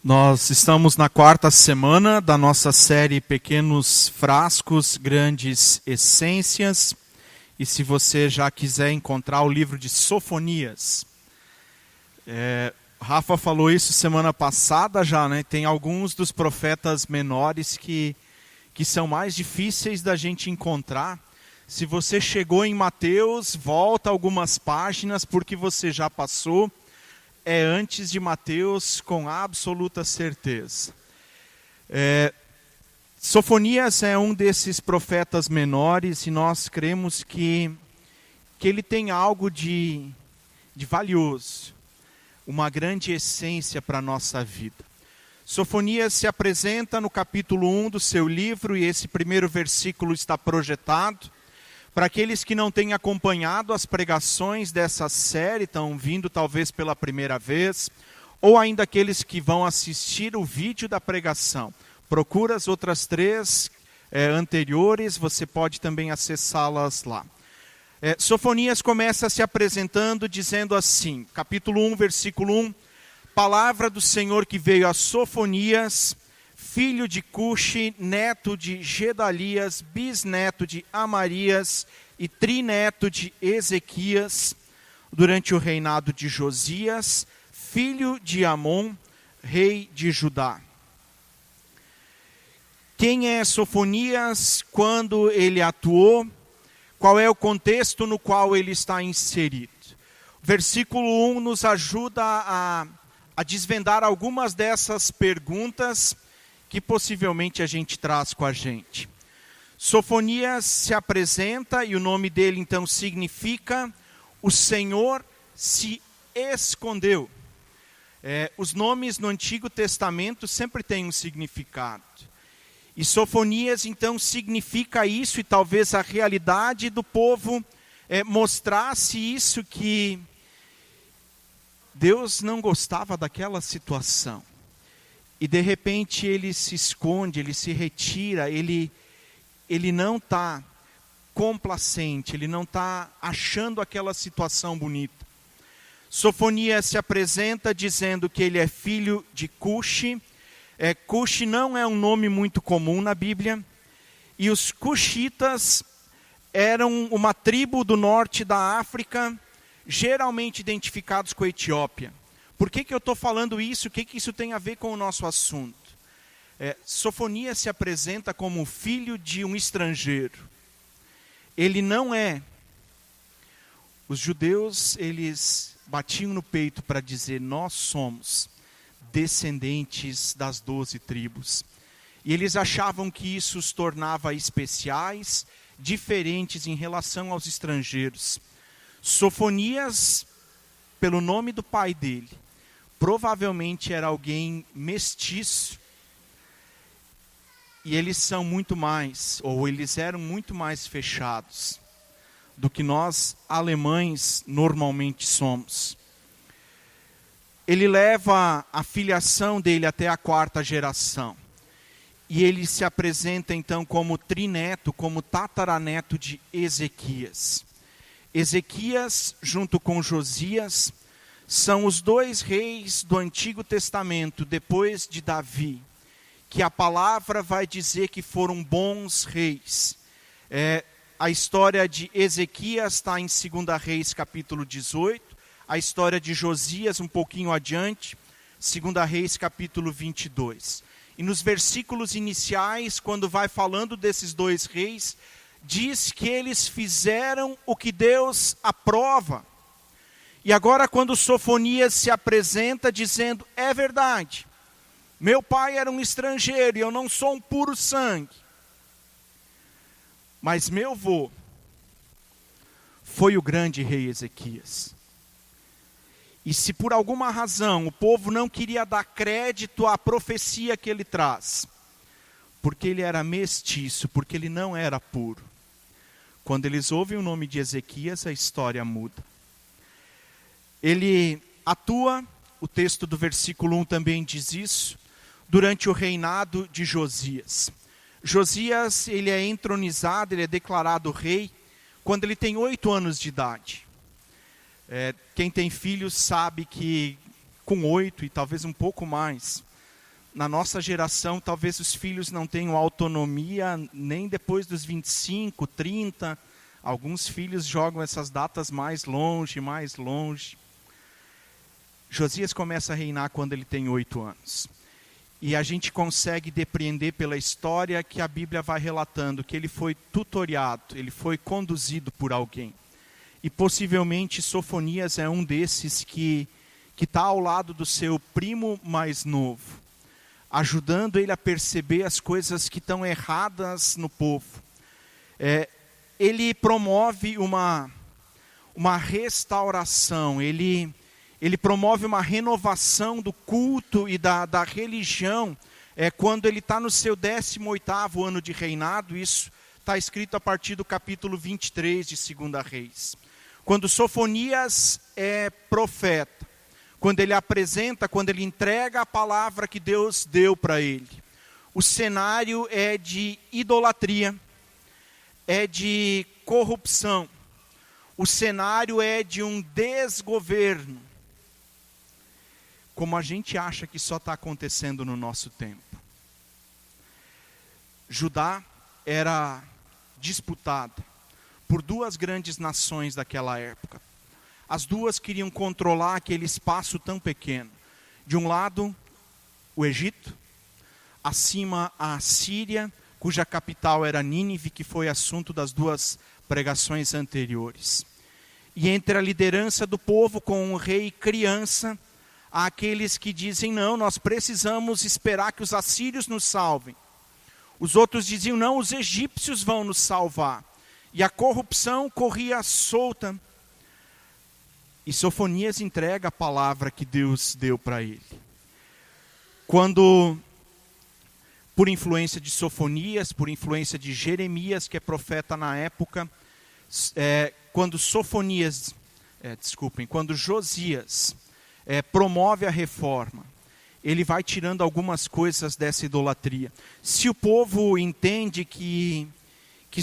Nós estamos na quarta semana da nossa série Pequenos Frascos, Grandes Essências. E se você já quiser encontrar o livro de Sofonias, Rafa falou isso semana passada já, né? Tem alguns dos profetas menores que são mais difíceis da gente encontrar. Se você chegou em Mateus, volta algumas páginas porque você já passou. É antes de Mateus com absoluta certeza. Sofonias é um desses profetas menores e nós cremos que ele tem algo de valioso, uma grande essência para a nossa vida. Sofonias se apresenta no capítulo 1 do seu livro e esse primeiro versículo está projetado. Para aqueles que não têm acompanhado as pregações dessa série, estão vindo talvez pela primeira vez, ou ainda aqueles que vão assistir o vídeo da pregação. Procura as outras três anteriores, você pode também acessá-las lá. Sofonias começa se apresentando dizendo assim, capítulo 1, versículo 1, palavra do Senhor que veio a Sofonias, filho de Cuxi, neto de Gedalias, bisneto de Amarias e trineto de Ezequias, durante o reinado de Josias, filho de Amon, rei de Judá. Quem é Sofonias? Quando ele atuou? Qual é o contexto no qual ele está inserido? O versículo 1 nos ajuda a desvendar algumas dessas perguntas que possivelmente a gente traz com a gente. Sofonias se apresenta e o nome dele então significa o Senhor se escondeu. Os nomes no Antigo Testamento sempre têm um significado. E Sofonias então significa isso e talvez a realidade do povo mostrasse isso, que Deus não gostava daquela situação. E de repente ele se esconde, ele se retira, ele não está complacente, ele não está achando aquela situação bonita. Sofonias se apresenta dizendo que ele é filho de Cuxi. Cuxi não é um nome muito comum na Bíblia. E os cuxitas eram uma tribo do norte da África, geralmente identificados com a Etiópia. Por que eu estou falando isso? O que isso tem a ver com o nosso assunto? Sofonias se apresenta como filho de um estrangeiro. Ele não é. Os judeus, eles batiam no peito para dizer, nós somos descendentes das 12 tribos. E eles achavam que isso os tornava especiais, diferentes em relação aos estrangeiros. Sofonias, pelo nome do pai dele, provavelmente era alguém mestiço. E eles são muito mais, ou eles eram muito mais fechados do que nós alemães normalmente somos. Ele leva a filiação dele até a 4ª geração. E ele se apresenta então como trineto, como tataraneto de Ezequias. Ezequias, junto com Josias, são os 2 reis do Antigo Testamento, depois de Davi, que a palavra vai dizer que foram bons reis. A história de Ezequias está em 2 Reis, capítulo 18, a história de Josias um pouquinho adiante, 2 Reis, capítulo 22. E nos versículos iniciais, quando vai falando desses 2 reis, diz que eles fizeram o que Deus aprova. E agora quando Sofonias se apresenta dizendo, é verdade, meu pai era um estrangeiro e eu não sou um puro sangue. Mas meu avô foi o grande rei Ezequias. E se por alguma razão o povo não queria dar crédito à profecia que ele traz, porque ele era mestiço, porque ele não era puro, quando eles ouvem o nome de Ezequias, a história muda. Ele atua, o texto do versículo 1 também diz isso, durante o reinado de Josias. Josias, ele é entronizado, ele é declarado rei, quando ele tem 8 anos de idade. Quem tem filhos sabe que com 8 e talvez um pouco mais, na nossa geração, talvez os filhos não tenham autonomia nem depois dos 25, 30. Alguns filhos jogam essas datas mais longe, mais longe. Josias começa a reinar quando ele tem 8 anos. E a gente consegue depreender pela história que a Bíblia vai relatando que ele foi tutoriado, ele foi conduzido por alguém. E possivelmente Sofonias é um desses que está ao lado do seu primo mais novo, ajudando ele a perceber as coisas que estão erradas no povo. Ele promove uma restauração, ele promove uma renovação do culto e da religião, quando ele está no seu 18º ano de reinado. Isso está escrito a partir do capítulo 23 de 2 Reis. Quando Sofonias é profeta, quando ele apresenta, quando ele entrega a palavra que Deus deu para ele, o cenário é de idolatria, é de corrupção, o cenário é de um desgoverno, como a gente acha que só está acontecendo no nosso tempo. Judá era disputada por 2 grandes nações daquela época. As duas queriam controlar aquele espaço tão pequeno. De um lado, o Egito, acima a Síria, cuja capital era Nínive, que foi assunto das 2 pregações anteriores. E entre a liderança do povo com o rei criança, há aqueles que dizem, não, nós precisamos esperar que os assírios nos salvem. Os outros diziam, não, os egípcios vão nos salvar. E a corrupção corria solta. E Sofonias entrega a palavra que Deus deu para ele. Quando, por influência de Sofonias, por influência de Jeremias, que é profeta na época, quando Josias promove a reforma, ele vai tirando algumas coisas dessa idolatria. Se o povo entende que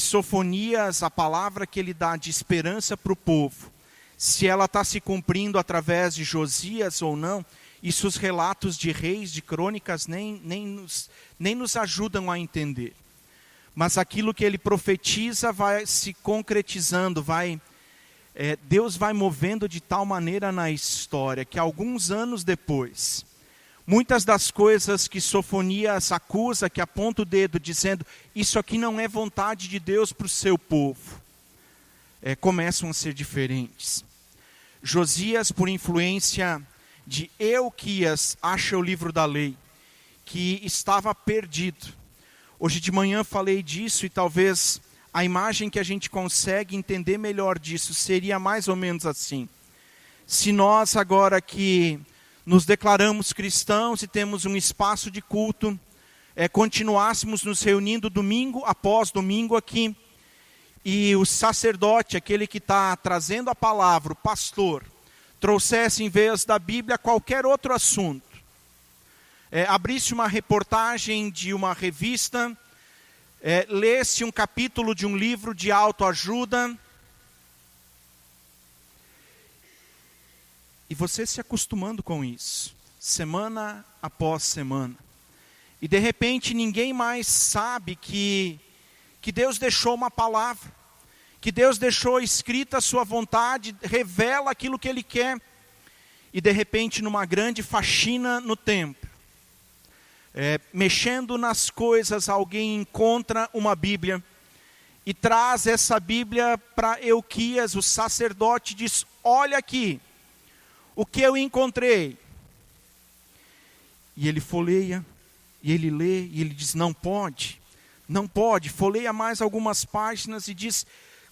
Sofonias, a palavra que ele dá de esperança para o povo, se ela está se cumprindo através de Josias ou não, isso os relatos de reis, de crônicas, nem nos ajudam a entender. Mas aquilo que ele profetiza vai se concretizando, Deus vai movendo de tal maneira na história, que alguns anos depois, muitas das coisas que Sofonias acusa, que aponta o dedo dizendo, isso aqui não é vontade de Deus para o seu povo, começam a ser diferentes. Josias, por influência de Euquias, acha o livro da lei, que estava perdido. Hoje de manhã falei disso e talvez a imagem que a gente consegue entender melhor disso seria mais ou menos assim. Se nós agora que nos declaramos cristãos e temos um espaço de culto, continuássemos nos reunindo domingo após domingo aqui, e o sacerdote, aquele que está trazendo a palavra, o pastor, trouxesse em vez da Bíblia qualquer outro assunto, abrisse uma reportagem de uma revista, lesse um capítulo de um livro de autoajuda, e você se acostumando com isso, semana após semana, e de repente ninguém mais sabe que Deus deixou uma palavra, que Deus deixou escrita a sua vontade, revela aquilo que Ele quer, e de repente numa grande faxina no templo, mexendo nas coisas, alguém encontra uma Bíblia, e traz essa Bíblia para Euquias, o sacerdote, e diz, olha aqui, o que eu encontrei. E ele folheia, e ele lê, e ele diz, não pode, folheia mais algumas páginas e diz,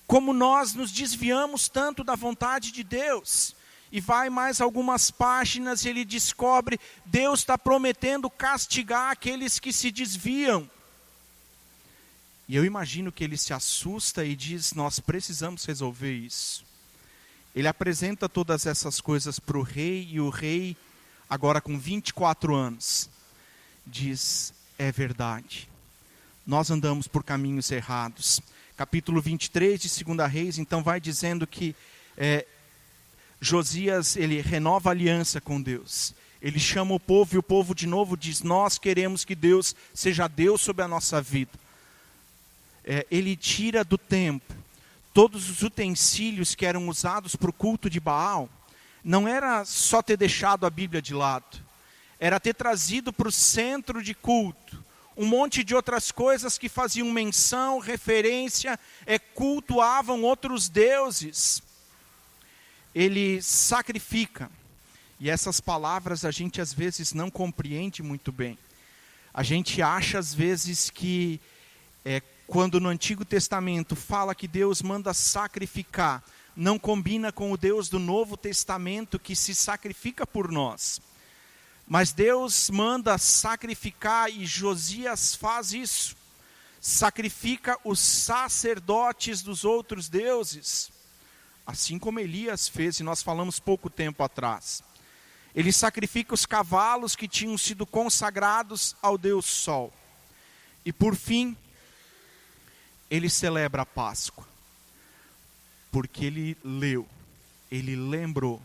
como nós nos desviamos tanto da vontade de Deus. E vai mais algumas páginas e ele descobre, Deus está prometendo castigar aqueles que se desviam. E eu imagino que ele se assusta e diz, nós precisamos resolver isso. Ele apresenta todas essas coisas para o rei, e o rei, agora com 24 anos, diz, é verdade. Nós andamos por caminhos errados. Capítulo 23 de 2 Reis, então vai dizendo que Josias, ele renova a aliança com Deus. Ele chama o povo e o povo de novo diz: nós queremos que Deus seja Deus sobre a nossa vida. Ele tira do templo todos os utensílios que eram usados para o culto de Baal. Não era só ter deixado a Bíblia de lado, era ter trazido para o centro de culto um monte de outras coisas que faziam menção, referência, cultuavam outros deuses. Ele sacrifica, e essas palavras a gente às vezes não compreende muito bem. A gente acha às vezes que quando no Antigo Testamento fala que Deus manda sacrificar, não combina com o Deus do Novo Testamento que se sacrifica por nós. Mas Deus manda sacrificar e Josias faz isso. Sacrifica os sacerdotes dos outros deuses. Assim como Elias fez, e nós falamos pouco tempo atrás. Ele sacrifica os cavalos que tinham sido consagrados ao Deus Sol. E por fim, ele celebra a Páscoa. Porque ele lembrou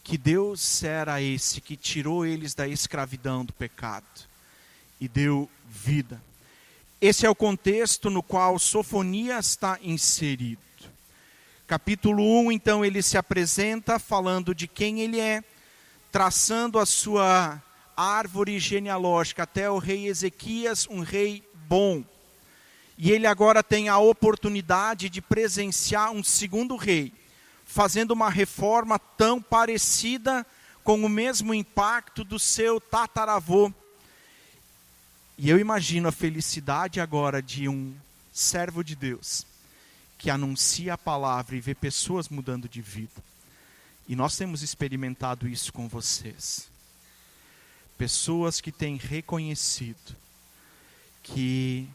que Deus era esse que tirou eles da escravidão do pecado e deu vida. Esse é o contexto no qual Sofonias está inserido. Capítulo 1, então, ele se apresenta falando de quem ele é, traçando a sua árvore genealógica até o rei Ezequias, um rei bom. E ele agora tem a oportunidade de presenciar um segundo rei, fazendo uma reforma tão parecida com o mesmo impacto do seu tataravô. E eu imagino a felicidade agora de um servo de Deus, que anuncia a palavra e vê pessoas mudando de vida. E nós temos experimentado isso com vocês. Pessoas que têm reconhecido que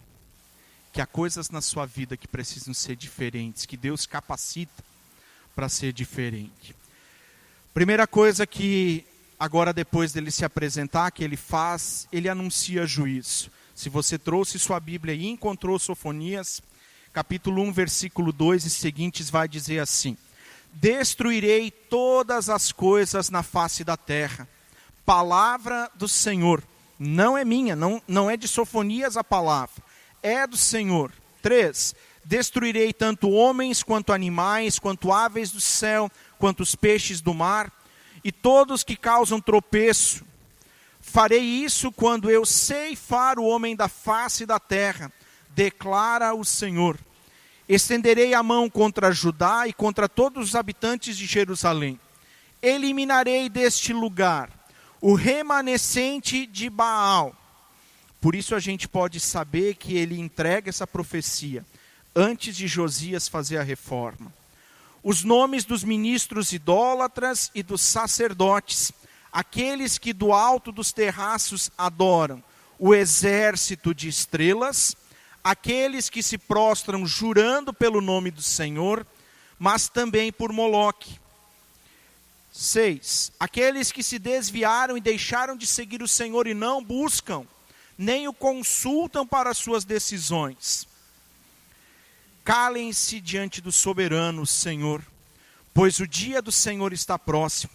há coisas na sua vida que precisam ser diferentes, que Deus capacita para ser diferente. Primeira coisa que agora depois dele se apresentar, que ele faz, ele anuncia juízo. Se você trouxe sua Bíblia e encontrou Sofonias, capítulo 1, versículo 2 e seguintes vai dizer assim: destruirei todas as coisas na face da terra. Palavra do Senhor, não é minha, não é de Sofonias a palavra, é do Senhor. 3, destruirei tanto homens, quanto animais, quanto aves do céu, quanto os peixes do mar, e todos que causam tropeço. Farei isso quando eu ceifar o homem da face da terra, declara o Senhor. Estenderei a mão contra Judá e contra todos os habitantes de Jerusalém. Eliminarei deste lugar o remanescente de Baal. Por isso a gente pode saber que ele entrega essa profecia antes de Josias fazer a reforma. Os nomes dos ministros idólatras e dos sacerdotes, aqueles que do alto dos terraços adoram o exército de estrelas, aqueles que se prostram jurando pelo nome do Senhor, mas também por Moloque. 6, aqueles que se desviaram e deixaram de seguir o Senhor e não buscam, nem o consultam para suas decisões. Calem-se diante do soberano Senhor, pois o dia do Senhor está próximo.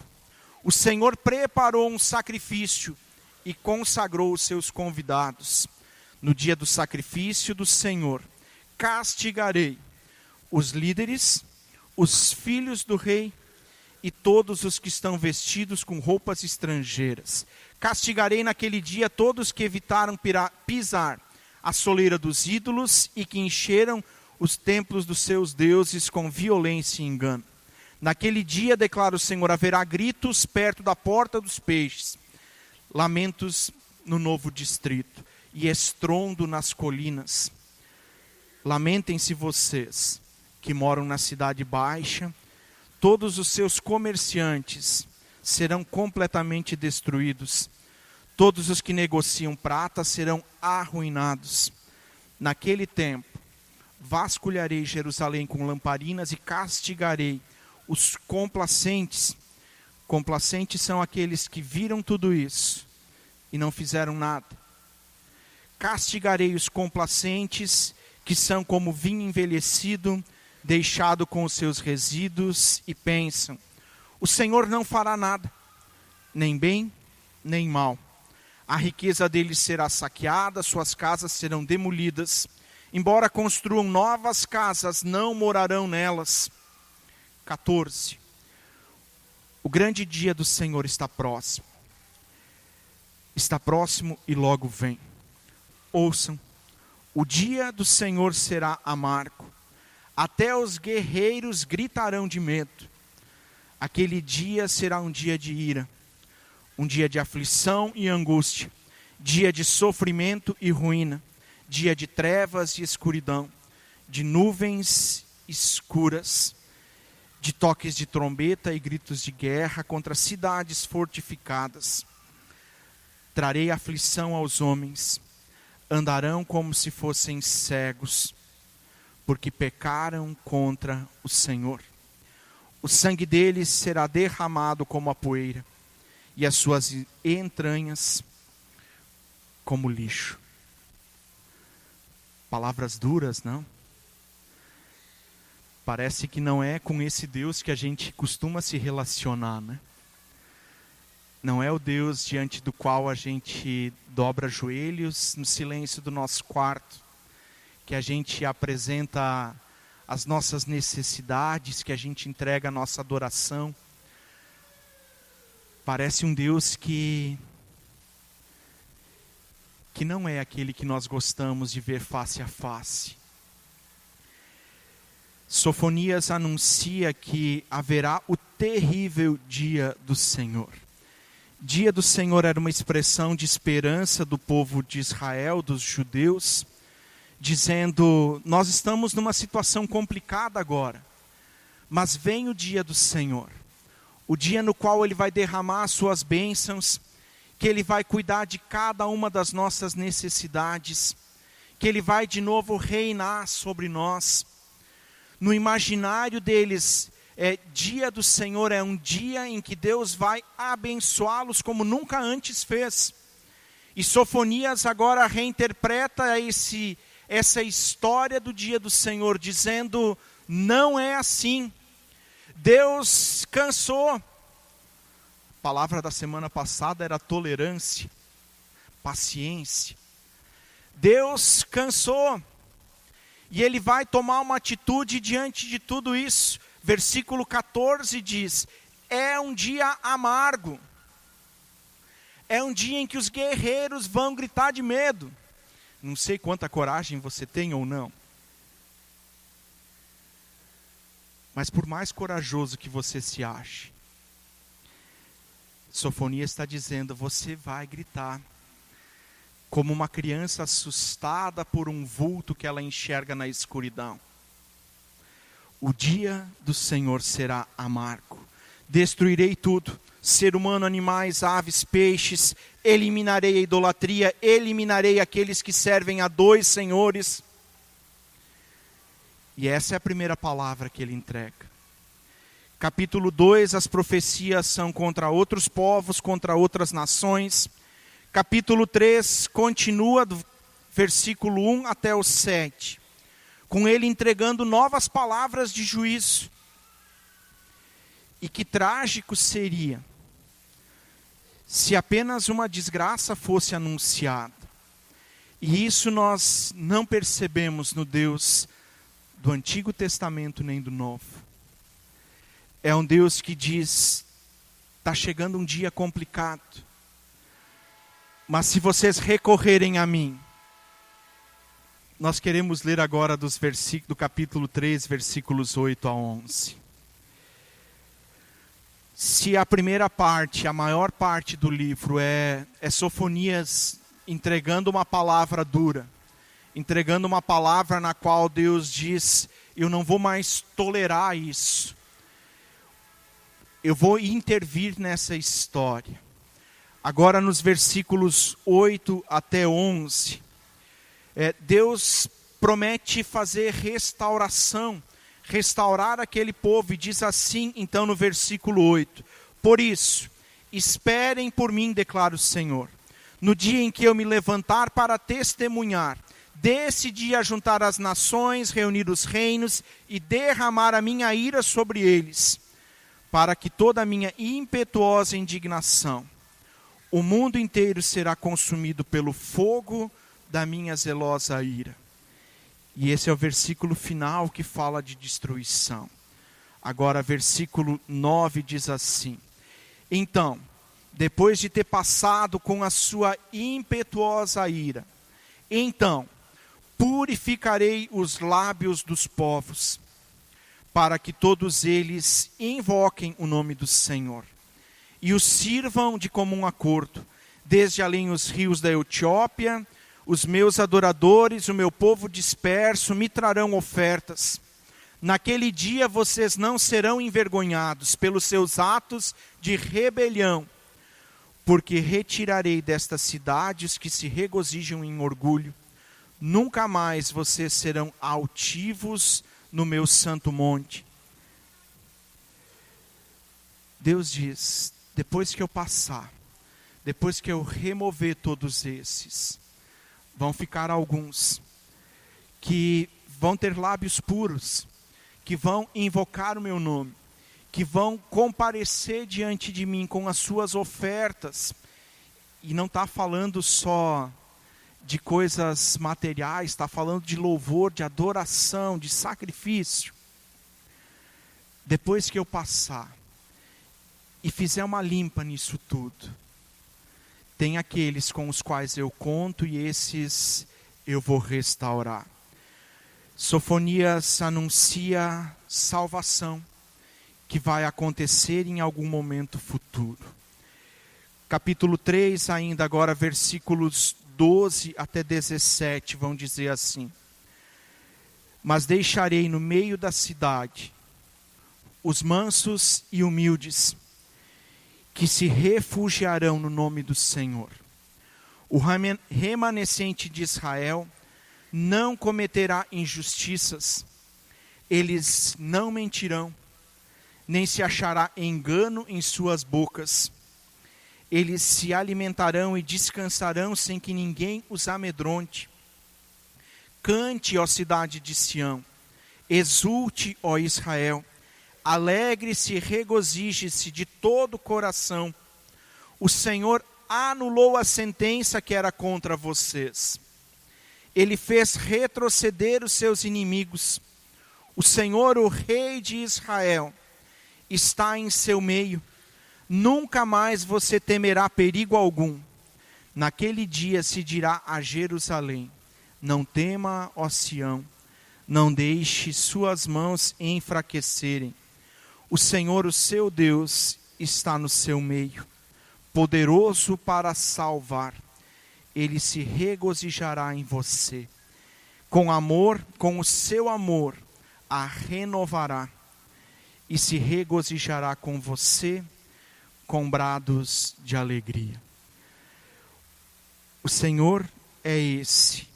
O Senhor preparou um sacrifício e consagrou os seus convidados. No dia do sacrifício do Senhor, castigarei os líderes, os filhos do rei e todos os que estão vestidos com roupas estrangeiras. Castigarei naquele dia todos que evitaram pisar a soleira dos ídolos e que encheram os templos dos seus deuses com violência e engano. Naquele dia, declara o Senhor, haverá gritos perto da porta dos peixes, lamentos no novo distrito e estrondo nas colinas. Lamentem-se vocês que moram na cidade baixa, todos os seus comerciantes serão completamente destruídos. Todos os que negociam prata serão arruinados. Naquele tempo, vasculharei Jerusalém com lamparinas e castigarei os complacentes. Complacentes são aqueles que viram tudo isso e não fizeram nada. Castigarei os complacentes, que são como vinho envelhecido, deixado com os seus resíduos, e pensam: o Senhor não fará nada. nem bem, nem mal. A riqueza deles será saqueada, suas casas serão demolidas. Embora construam novas casas, não morarão nelas. 14. O grande dia do Senhor está próximo. Está próximo e logo vem. Ouçam, o dia do Senhor será amargo. Até os guerreiros gritarão de medo. Aquele dia será um dia de ira, um dia de aflição e angústia, dia de sofrimento e ruína, dia de trevas e escuridão, de nuvens escuras, de toques de trombeta e gritos de guerra contra cidades fortificadas. Trarei aflição aos homens, andarão como se fossem cegos, porque pecaram contra o Senhor. O sangue deles será derramado como a poeira, e as suas entranhas como lixo. Palavras duras, não? Parece que não é com esse Deus que a gente costuma se relacionar, né? Não é o Deus diante do qual a gente dobra joelhos no silêncio do nosso quarto, que a gente apresenta as nossas necessidades, que a gente entrega a nossa adoração. Parece um Deus que não é aquele que nós gostamos de ver face a face. Sofonias anuncia que haverá o terrível dia do Senhor. Dia do Senhor era uma expressão de esperança do povo de Israel, dos judeus, dizendo: nós estamos numa situação complicada agora, mas vem o dia do Senhor. O dia no qual Ele vai derramar as suas bênçãos, que Ele vai cuidar de cada uma das nossas necessidades, que Ele vai de novo reinar sobre nós. No imaginário deles, dia do Senhor é um dia em que Deus vai abençoá-los como nunca antes fez. E Sofonias agora reinterpreta essa história do dia do Senhor, dizendo: não é assim. Deus cansou. A palavra da semana passada era tolerância, paciência. Deus cansou. E Ele vai tomar uma atitude diante de tudo isso. Versículo 14 diz: é um dia amargo. É um dia em que os guerreiros vão gritar de medo. Não sei quanta coragem você tem ou não. Mas por mais corajoso que você se ache, Sofonias está dizendo: você vai gritar. Como uma criança assustada por um vulto que ela enxerga na escuridão. O dia do Senhor será amargo. Destruirei tudo, ser humano, animais, aves, peixes. Eliminarei a idolatria, eliminarei aqueles que servem a dois senhores. E essa é a primeira palavra que ele entrega. Capítulo 2, as profecias são contra outros povos, contra outras nações. Capítulo 3 continua do versículo 1 até o 7, com ele entregando novas palavras de juízo. E que trágico seria se apenas uma desgraça fosse anunciada. E isso nós não percebemos no Deus do Antigo Testamento nem do Novo. É um Deus que diz: está chegando um dia complicado. Mas se vocês recorrerem a mim. Nós queremos ler agora do capítulo 3, versículos 8 a 11. Se a primeira parte, a maior parte do livro é Sofonias entregando uma palavra dura, entregando uma palavra na qual Deus diz: eu não vou mais tolerar isso. Eu vou intervir nessa história. Agora nos versículos 8 até 11, Deus promete fazer restauração, restaurar aquele povo, e diz assim então no versículo 8: por isso, esperem por mim, declara o Senhor, no dia em que eu me levantar para testemunhar, decidi ajuntar as nações, reunir os reinos e derramar a minha ira sobre eles, para que toda a minha impetuosa indignação, o mundo inteiro será consumido pelo fogo da minha zelosa ira. E esse é o versículo final que fala de destruição. Agora, versículo 9 diz assim: então, depois de ter passado com a sua impetuosa ira, então purificarei os lábios dos povos, para que todos eles invoquem o nome do Senhor, e os sirvam de comum acordo, desde além os rios da Etiópia. Os meus adoradores, o meu povo disperso, me trarão ofertas. Naquele dia vocês não serão envergonhados pelos seus atos de rebelião, porque retirarei destas cidades que se regozijam em orgulho. Nunca mais vocês serão altivos no meu santo monte. Deus diz, depois que eu passar, depois que eu remover todos esses, vão ficar alguns que vão ter lábios puros, que vão invocar o meu nome, que vão comparecer diante de mim com as suas ofertas. E não está falando só de coisas materiais, está falando de louvor, de adoração, de sacrifício. Depois que eu passar e fizer uma limpa nisso tudo, tem aqueles com os quais eu conto e esses eu vou restaurar. Sofonias anuncia salvação que vai acontecer em algum momento futuro. Capítulo 3, ainda agora, versículos 12 até 17, vão dizer assim: mas deixarei no meio da cidade os mansos e humildes, que se refugiarão no nome do Senhor. O remanescente de Israel não cometerá injustiças, eles não mentirão, nem se achará engano em suas bocas. Eles se alimentarão e descansarão sem que ninguém os amedronte. Cante, ó cidade de Sião, exulte, ó Israel, alegre-se e regozije-se de todo o coração. O Senhor anulou a sentença que era contra vocês. Ele fez retroceder os seus inimigos. O Senhor, o Rei de Israel, está em seu meio. Nunca mais você temerá perigo algum. Naquele dia se dirá a Jerusalém: não tema, ó Sião, não deixe suas mãos enfraquecerem. O Senhor, o seu Deus, está no seu meio, poderoso para salvar. Ele se regozijará em você. Com amor, com o seu amor, a renovará. E se regozijará com você, com brados de alegria. O Senhor é esse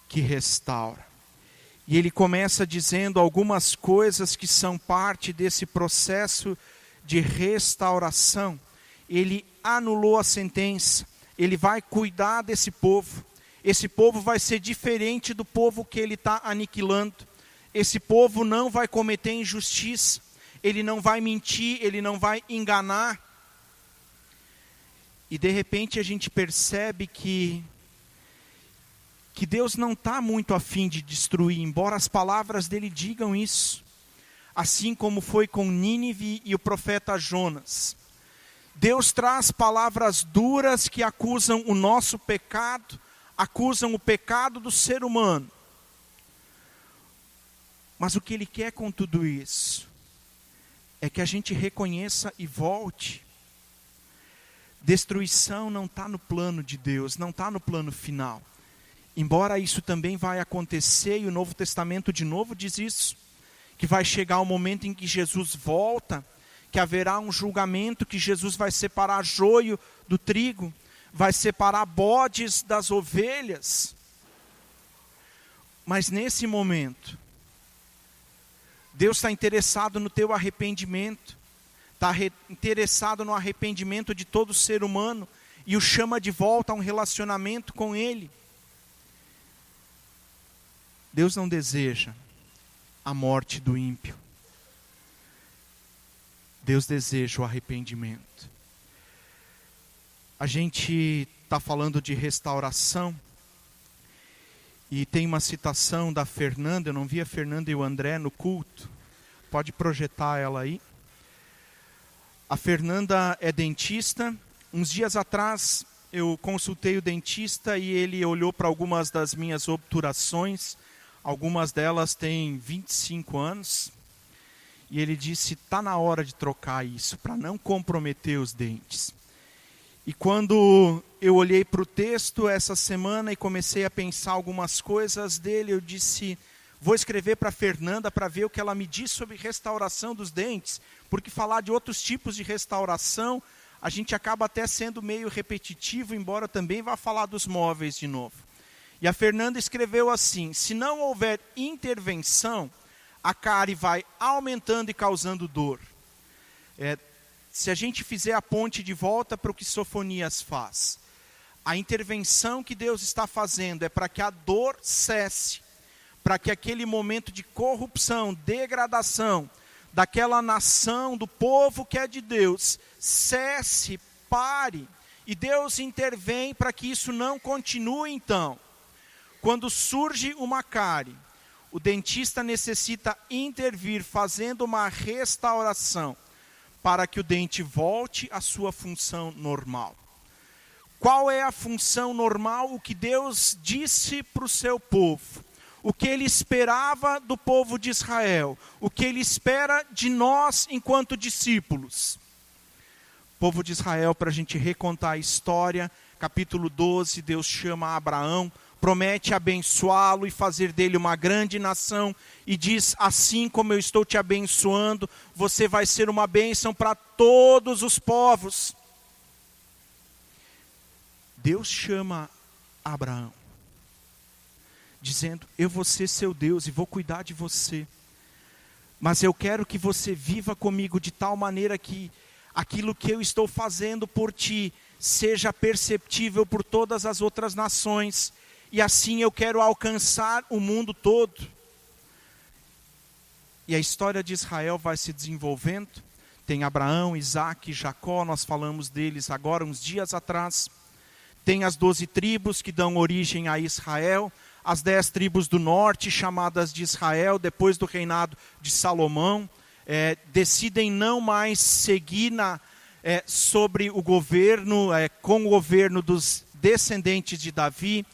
que restaura. E ele começa dizendo algumas coisas que são parte desse processo de restauração. Ele anulou a sentença, ele vai cuidar desse povo. Esse povo vai ser diferente do povo que ele está aniquilando. Esse povo não vai cometer injustiça, ele não vai mentir, ele não vai enganar. E de repente a gente percebe que Deus não está muito afim de destruir, embora as palavras dele digam isso. Assim como foi com Nínive e o profeta Jonas. Deus traz palavras duras que acusam o nosso pecado, acusam o pecado do ser humano. Mas o que ele quer com tudo isso é que a gente reconheça e volte. Destruição não está no plano de Deus, não está no plano final. Embora isso também vai acontecer, e o Novo Testamento de novo diz isso, que vai chegar o momento em que Jesus volta, que haverá um julgamento, que Jesus vai separar joio do trigo, vai separar bodes das ovelhas. Mas nesse momento, Deus está interessado no teu arrependimento, está interessado no arrependimento de todo ser humano, e o chama de volta a um relacionamento com Ele. Deus não deseja a morte do ímpio. Deus deseja o arrependimento. A gente está falando de restauração. E tem uma citação da Fernanda, eu não vi a Fernanda e o André no culto. Pode projetar ela aí. A Fernanda é dentista. Uns dias atrás eu consultei o dentista e ele olhou para algumas das minhas obturações. Algumas delas têm 25 anos. E ele disse, está na hora de trocar isso, para não comprometer os dentes. E quando eu olhei para o texto essa semana e comecei a pensar algumas coisas dele, eu disse, vou escrever para a Fernanda para ver o que ela me diz sobre restauração dos dentes, porque falar de outros tipos de restauração, a gente acaba até sendo meio repetitivo, embora também vá falar dos móveis de novo. E a Fernanda escreveu assim, se não houver intervenção, a cárie vai aumentando e causando dor. Se a gente fizer a ponte de volta para o que Sofonias faz, a intervenção que Deus está fazendo é para que a dor cesse, para que aquele momento de corrupção, degradação, daquela nação, do povo que é de Deus, cesse, pare, e Deus intervém para que isso não continue então. Quando surge uma cárie, o dentista necessita intervir fazendo uma restauração, para que o dente volte à sua função normal. Qual é a função normal? O que Deus disse para o seu povo. O que Ele esperava do povo de Israel. O que Ele espera de nós enquanto discípulos. Povo de Israel, para a gente recontar a história, capítulo 12, Deus chama Abraão, promete abençoá-lo e fazer dele uma grande nação, e diz, assim como eu estou te abençoando, você vai ser uma bênção para todos os povos. Deus chama Abraão, dizendo, eu vou ser seu Deus e vou cuidar de você, mas eu quero que você viva comigo de tal maneira que aquilo que eu estou fazendo por ti, seja perceptível por todas as outras nações, e assim eu quero alcançar o mundo todo. E a história de Israel vai se desenvolvendo. Tem Abraão, Isaque, Jacó, nós falamos deles agora uns dias atrás. Tem as 12 tribos que dão origem a Israel. As 10 tribos do norte, chamadas de Israel, depois do reinado de Salomão, decidem não mais seguir sobre o governo, com o governo dos descendentes de Davi.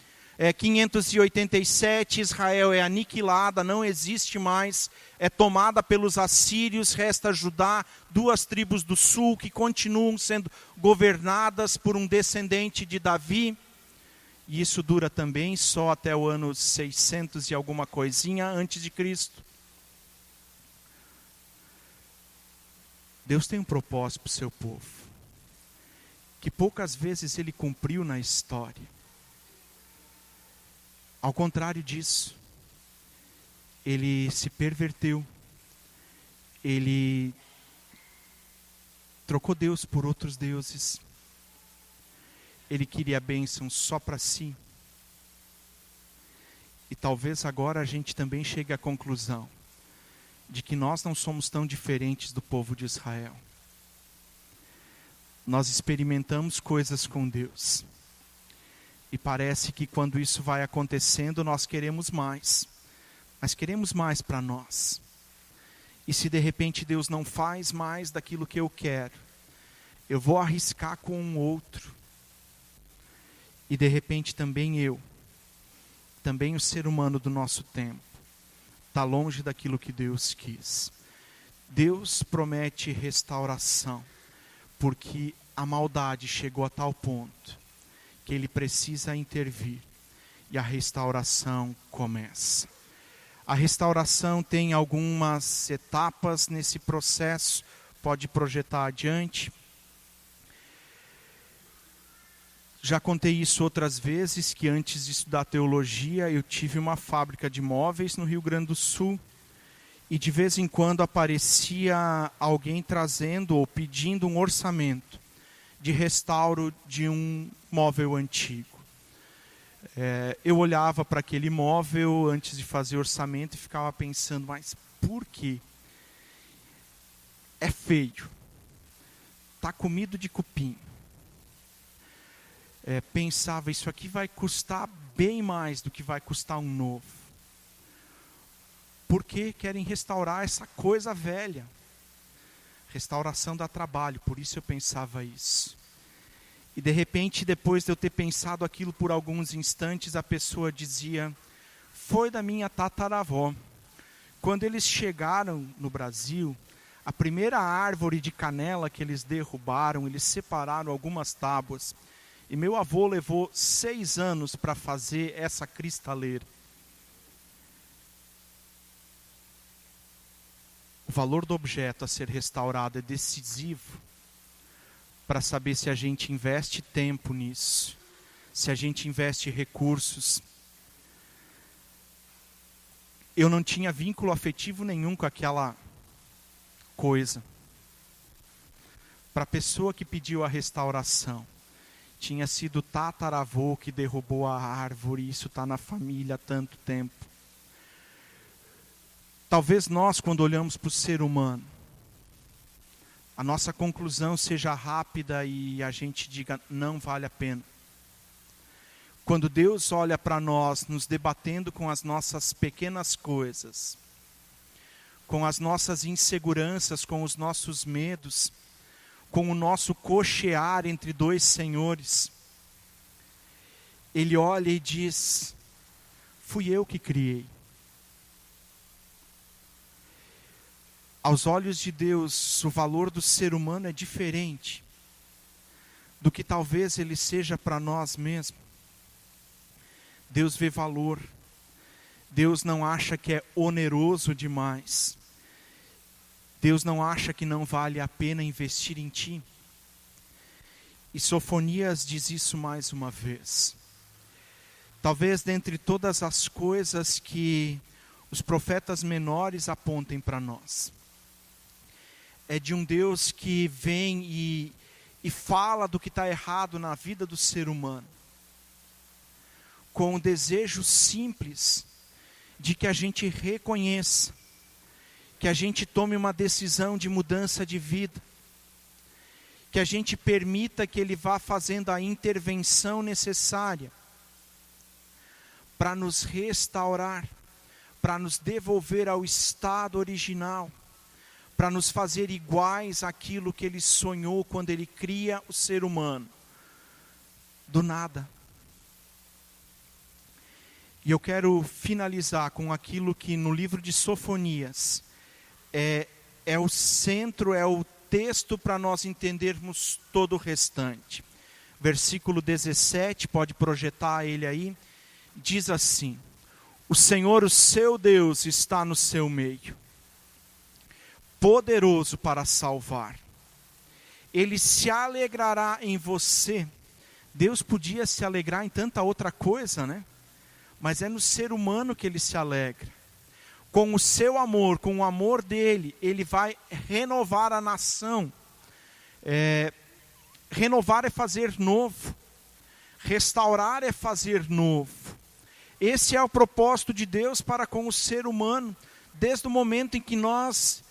587, Israel é aniquilada, não existe mais, é tomada pelos assírios, resta Judá, 2 tribos do sul que continuam sendo governadas por um descendente de Davi, e isso dura também só até o ano 600 e alguma coisinha antes de Cristo. Deus tem um propósito para o seu povo, que poucas vezes Ele cumpriu na história. Ao contrário disso, ele se perverteu, ele trocou Deus por outros deuses, ele queria a bênção só para si. E talvez agora a gente também chegue à conclusão de que nós não somos tão diferentes do povo de Israel. Nós experimentamos coisas com Deus. E parece que quando isso vai acontecendo, nós queremos mais. Mas queremos mais para nós. E se de repente Deus não faz mais daquilo que eu quero, eu vou arriscar com um outro. E de repente também também o ser humano do nosso tempo, está longe daquilo que Deus quis. Deus promete restauração, porque a maldade chegou a tal ponto que Ele precisa intervir, e a restauração começa. A restauração tem algumas etapas nesse processo, pode projetar adiante. Já contei isso outras vezes, que antes de estudar teologia, eu tive uma fábrica de móveis no Rio Grande do Sul, e de vez em quando aparecia alguém trazendo ou pedindo um orçamento de restauro de um móvel antigo. Eu olhava para aquele móvel antes de fazer orçamento e ficava pensando, mas por quê? É feio, está comido de cupim. Pensava, isso aqui vai custar bem mais do que vai custar um novo. Porque querem restaurar essa coisa velha. Restauração dá trabalho, por isso eu pensava isso. E de repente, depois de eu ter pensado aquilo por alguns instantes, a pessoa dizia, foi da minha tataravó. Quando eles chegaram no Brasil, a primeira árvore de canela que eles derrubaram, eles separaram algumas tábuas. E meu avô levou 6 anos para fazer essa cristaleira. O valor do objeto a ser restaurado é decisivo para saber se a gente investe tempo nisso, se a gente investe recursos. Eu não tinha vínculo afetivo nenhum com aquela coisa. Para a pessoa que pediu a restauração, tinha sido o tataravô que derrubou a árvore, isso está na família há tanto tempo. Talvez nós, quando olhamos para o ser humano, a nossa conclusão seja rápida e a gente diga, não vale a pena. Quando Deus olha para nós, nos debatendo com as nossas pequenas coisas, com as nossas inseguranças, com os nossos medos, com o nosso cochear entre 2 senhores, Ele olha e diz, fui eu que criei. Aos olhos de Deus, o valor do ser humano é diferente do que talvez ele seja para nós mesmos. Deus vê valor. Deus não acha que é oneroso demais. Deus não acha que não vale a pena investir em ti. E Sofonias diz isso mais uma vez. Talvez dentre todas as coisas que os profetas menores apontem para nós, é de um Deus que vem e fala do que está errado na vida do ser humano, com o desejo simples de que a gente reconheça, que a gente tome uma decisão de mudança de vida, que a gente permita que Ele vá fazendo a intervenção necessária para nos restaurar, para nos devolver ao estado original, para nos fazer iguais àquilo que Ele sonhou quando Ele cria o ser humano, do nada. E eu quero finalizar com aquilo que no livro de Sofonias é o centro, é o texto para nós entendermos todo o restante. Versículo 17, pode projetar ele aí, diz assim, o Senhor, o seu Deus, está no seu meio, poderoso para salvar. Ele se alegrará em você. Deus podia se alegrar em tanta outra coisa, né? Mas é no ser humano que Ele se alegra. Com o seu amor, com o amor dEle, Ele vai renovar a nação. Renovar é fazer novo. Restaurar é fazer novo. Esse é o propósito de Deus para com o ser humano, desde o momento em que nós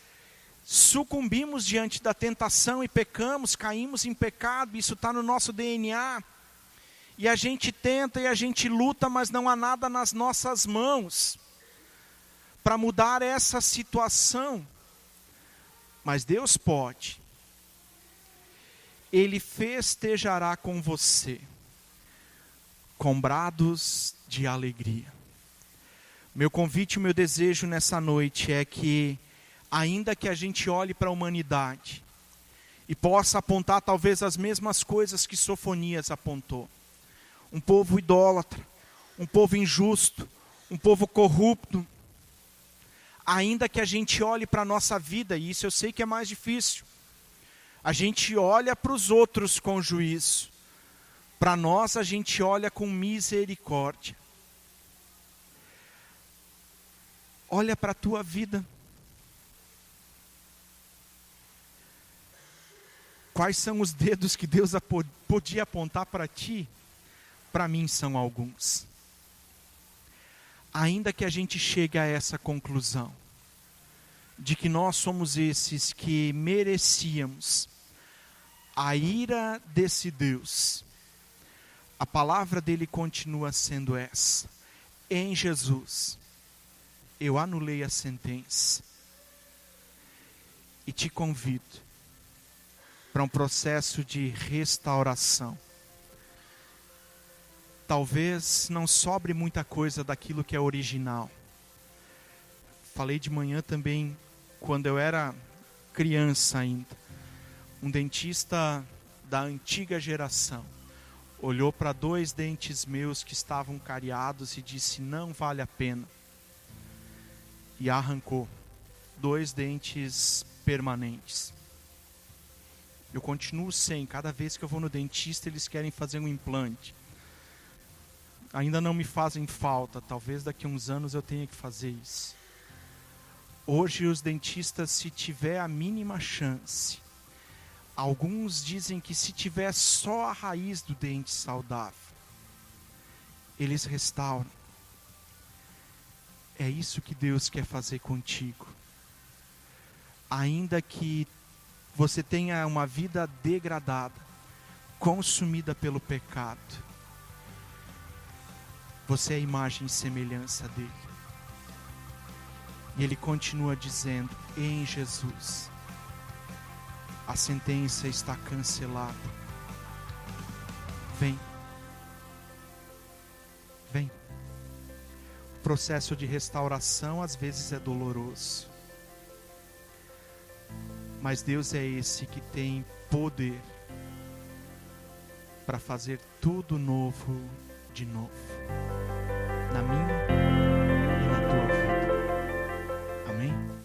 sucumbimos diante da tentação e pecamos, caímos em pecado, isso está no nosso DNA. E a gente tenta e a gente luta, mas não há nada nas nossas mãos para mudar essa situação. Mas Deus pode. Ele festejará com você, com brados de alegria. Meu convite, o meu desejo nessa noite é que, ainda que a gente olhe para a humanidade e possa apontar talvez as mesmas coisas que Sofonias apontou, um povo idólatra, um povo injusto, um povo corrupto, ainda que a gente olhe para a nossa vida, e isso eu sei que é mais difícil, a gente olha para os outros com juízo, para nós a gente olha com misericórdia. Olha para a tua vida. Quais são os dedos que Deus podia apontar para ti? Para mim são alguns. Ainda que a gente chegue a essa conclusão, de que nós somos esses que merecíamos a ira desse Deus, a palavra dele continua sendo essa: em Jesus, eu anulei a sentença. E te convido para um processo de restauração. Talvez não sobre muita coisa daquilo que é original. Falei de manhã também, quando eu era criança ainda, um dentista da antiga geração olhou para 2 dentes meus que estavam cariados e disse: não vale a pena. E arrancou 2 dentes permanentes. Eu continuo sem. Cada vez que eu vou no dentista, eles querem fazer um implante. Ainda não me fazem falta. Talvez daqui a uns anos eu tenha que fazer isso. Hoje os dentistas, se tiver a mínima chance, alguns dizem que se tiver só a raiz do dente saudável, eles restauram. É isso que Deus quer fazer contigo. Ainda que você tenha uma vida degradada, consumida pelo pecado, você é a imagem e semelhança dele. E ele continua dizendo: em Jesus, a sentença está cancelada. Vem. Vem. O processo de restauração às vezes é doloroso. Mas Deus é esse que tem poder para fazer tudo novo de novo. Na minha e na tua